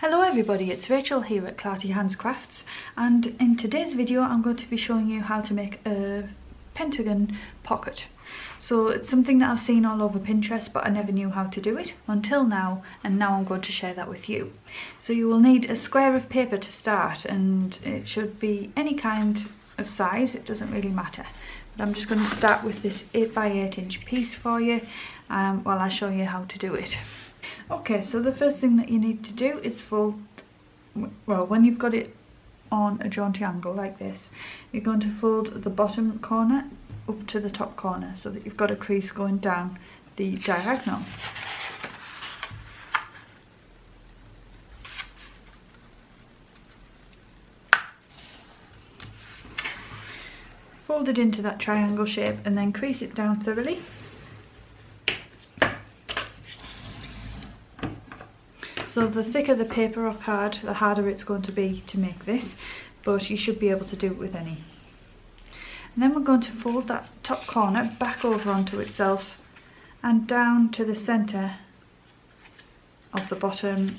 Hello everybody, it's Rachel here at Clarty Hands Crafts, and in today's video I'm going to be showing you how to make a pentagon pocket. So it's something that I've seen all over Pinterest, but I never knew how to do it until now, and now I'm going to share that with you. So you will need a square of paper to start, and it should be any kind of size, it doesn't really matter. But I'm just going to start with this 8x8 inch piece for you while I show you how to do it. Okay, so the first thing that you need to do is fold, well, when you've got it on a jaunty angle like this, you're going to fold the bottom corner up to the top corner so that you've got a crease going down the diagonal. Fold it into that triangle shape and then crease it down thoroughly. So the thicker the paper or card, the harder it's going to be to make this, but you should be able to do it with any. And then we're going to fold that top corner back over onto itself and down to the centre of the bottom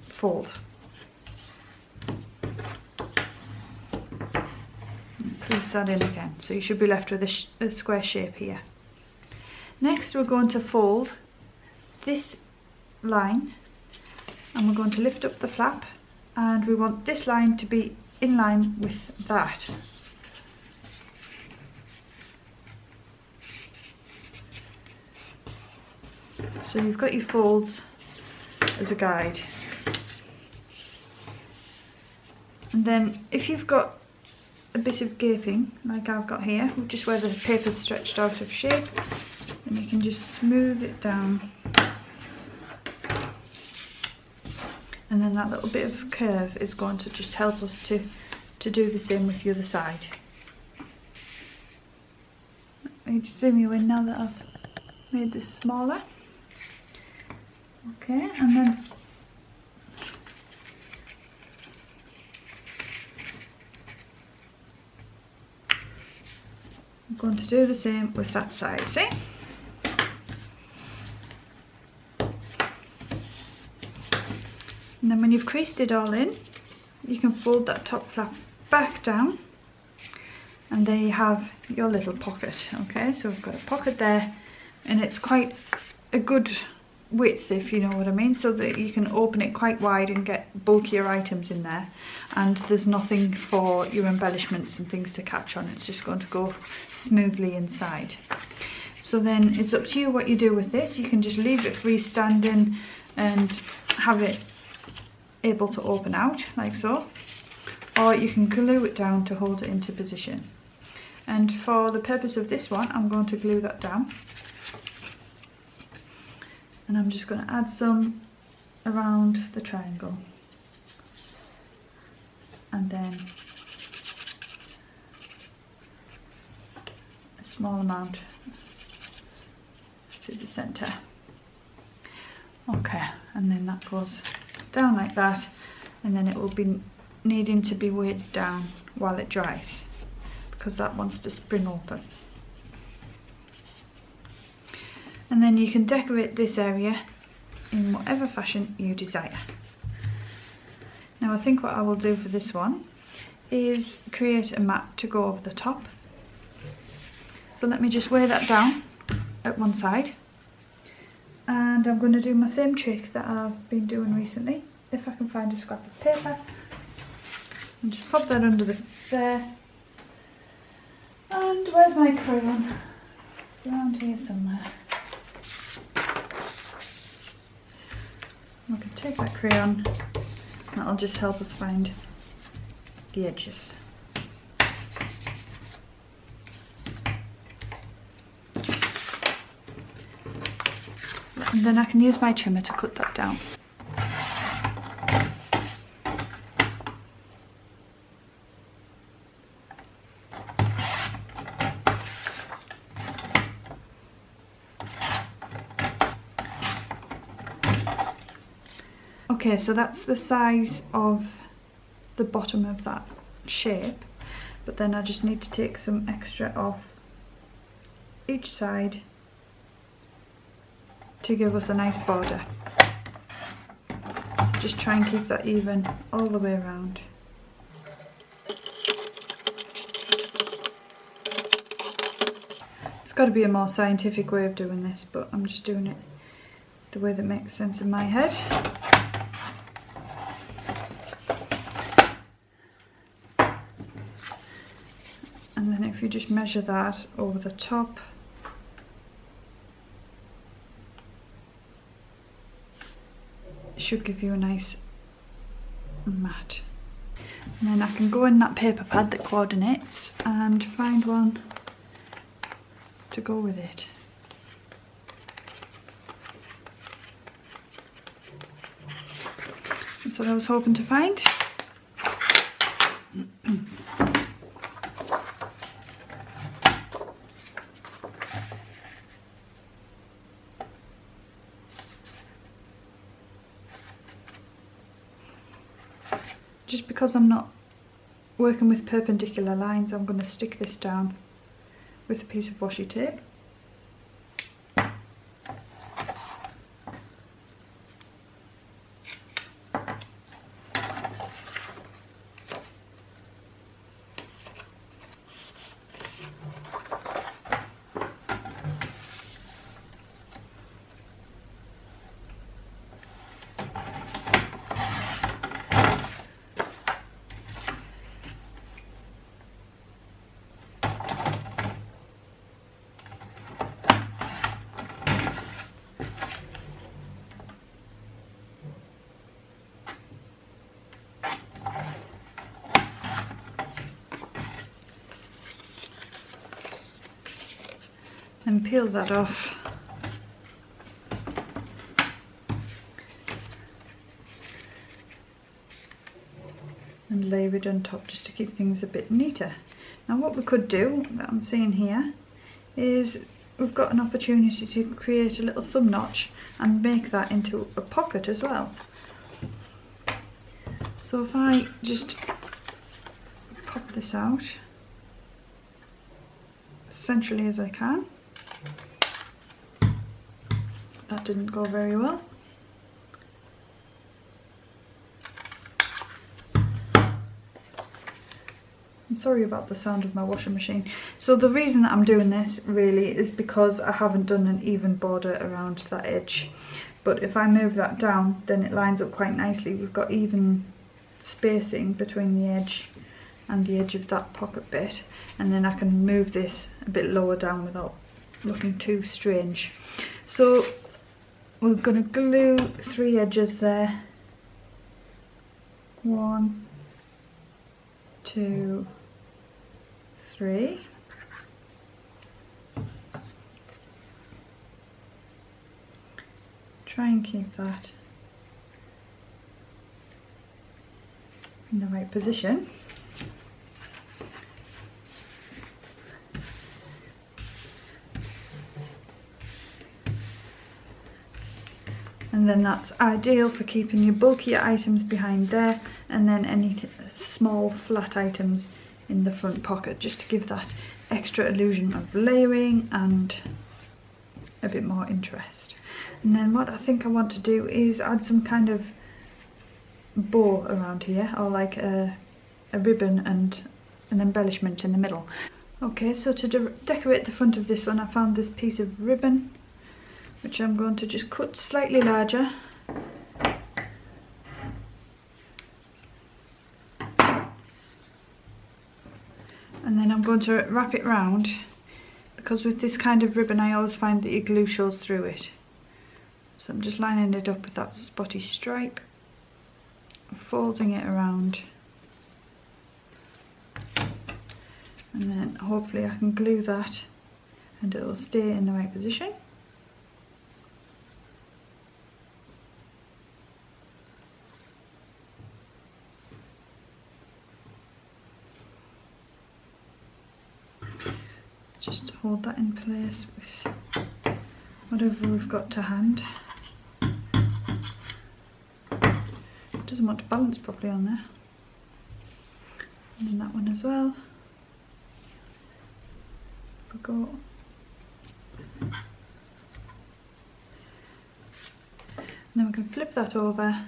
fold. Crease that in again, so you should be left with a square shape here. Next we're going to fold this line and we're going to lift up the flap, and we want this line to be in line with that. So you've got your folds as a guide, and then if you've got a bit of gaping like I've got here, just where the paper's stretched out of shape, then you can just smooth it down. And then that little bit of curve is going to just help us to do the same with the other side. Let me just zoom you in now that I've made this smaller. Okay, and then I'm going to do the same with that side, see? And then when you've creased it all in, you can fold that top flap back down, and there you have your little pocket. Okay, so we've got a pocket there, and it's quite a good width, if you know what I mean, so that you can open it quite wide and get bulkier items in there, and there's nothing for your embellishments and things to catch on. It's just going to go smoothly inside. So then it's up to you what you do with this. You can just leave it freestanding and have it able to open out like so, or you can glue it down to hold it into position. And for the purpose of this one, I'm going to glue that down, and I'm just going to add some around the triangle, and then a small amount through the centre. Okay, and then that goes down like that, and then it will be needing to be weighed down while it dries, because that wants to spring open. And then you can decorate this area in whatever fashion you desire. Now I think what I will do for this one is create a mat to go over the top. So let me just weigh that down at one side. And I'm going to do my same trick that I've been doing recently. If I can find a scrap of paper, and just pop that under there. And where's my crayon? It's around here somewhere. I can take that crayon, and that'll just help us find the edges. And then I can use my trimmer to cut that down. Okay, so that's the size of the bottom of that shape, but then I just need to take some extra off each side to give us a nice border. So just try and keep that even all the way around. It's got to be a more scientific way of doing this, but I'm just doing it the way that makes sense in my head. And then if you just measure that over the top, it should give you a nice mat. And then I can go in that paper pad that coordinates and find one to go with it. That's what I was hoping to find. Just because I'm not working with perpendicular lines, I'm going to stick this down with a piece of washi tape. And peel that off. And layer it on top just to keep things a bit neater. Now what we could do, that I'm seeing here, is we've got an opportunity to create a little thumb notch and make that into a pocket as well. So if I just pop this out as centrally as I can. That didn't go very well. I'm sorry about the sound of my washing machine. So the reason that I'm doing this really is because I haven't done an even border around that edge. But if I move that down, then it lines up quite nicely. We've got even spacing between the edge and the edge of that pocket bit. And then I can move this a bit lower down without looking too strange. So we're going to glue 3 edges there. 1, 2, 3. Try and keep that in the right position. And then that's ideal for keeping your bulkier items behind there, and then any small flat items in the front pocket, just to give that extra illusion of layering and a bit more interest. And then what I think I want to do is add some kind of bow around here, or like a ribbon and an embellishment in the middle. Okay, so to decorate the front of this one, I found this piece of ribbon, which I'm going to just cut slightly larger. And then I'm going to wrap it round, because with this kind of ribbon I always find that your glue shows through it. So I'm just lining it up with that spotty stripe, folding it around, and then hopefully I can glue that and it will stay in the right position. Just hold that in place with whatever we've got to hand. It doesn't want to balance properly on there. And then that one as well. We go. And then we can flip that over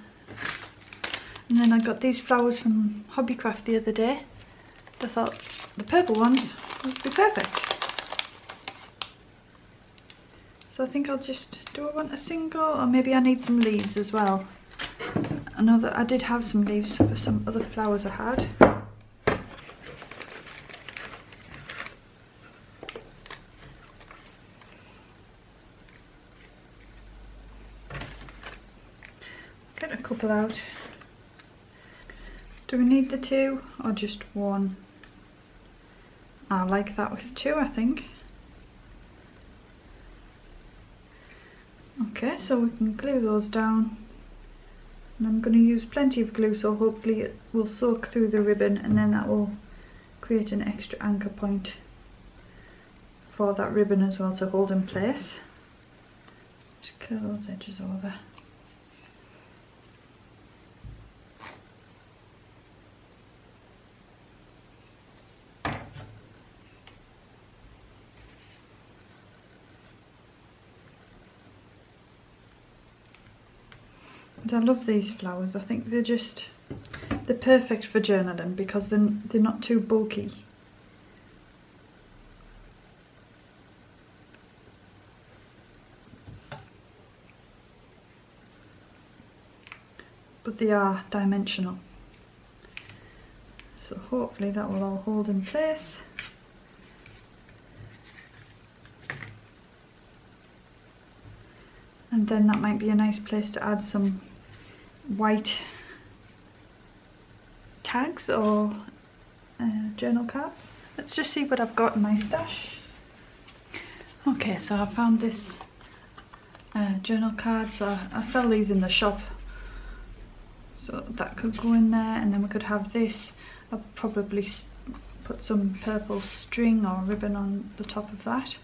And then I got these flowers from Hobbycraft the other day. I thought the purple ones would be perfect. So I think I'll just, do I want a single, or maybe I need some leaves as well. I know that I did have some leaves for some other flowers I had. Get a couple out. Do we need the two or just one? I like that with two, I think. Okay, so we can glue those down. And I'm going to use plenty of glue, so hopefully it will soak through the ribbon, and then that will create an extra anchor point for that ribbon as well to hold in place. Just curl those edges over. And I love these flowers. I think they're perfect for journaling because they're not too bulky. But they are dimensional. So hopefully that will all hold in place. And then that might be a nice place to add some white tags or journal cards. Let's just see what I've got in my stash. Okay, so I found this journal card. So I sell these in the shop, so that could go in there, and then we could have this. I'll probably put some purple string or ribbon on the top of that.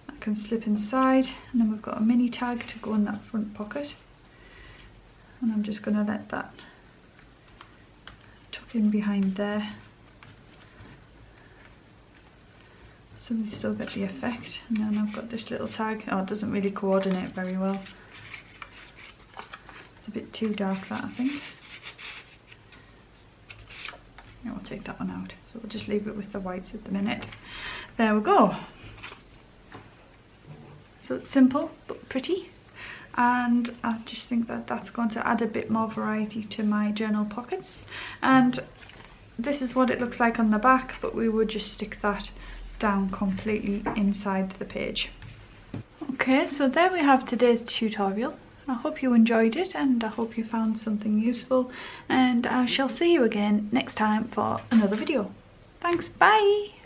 That can slip inside, and then we've got a mini tag to go in that front pocket. And I'm just going to let that tuck in behind there, so we still get the effect. And then I've got this little tag. Oh, it doesn't really coordinate very well. It's a bit too dark, that, I think. Yeah, we'll take that one out. So we'll just leave it with the whites at the minute. There we go. So it's simple but pretty. And I just think that that's going to add a bit more variety to my journal pockets. And this is what it looks like on the back, but we would just stick that down completely inside the page. Okay, so there we have today's tutorial. I hope you enjoyed it, and I hope you found something useful, and I shall see you again next time for another video. Thanks, bye!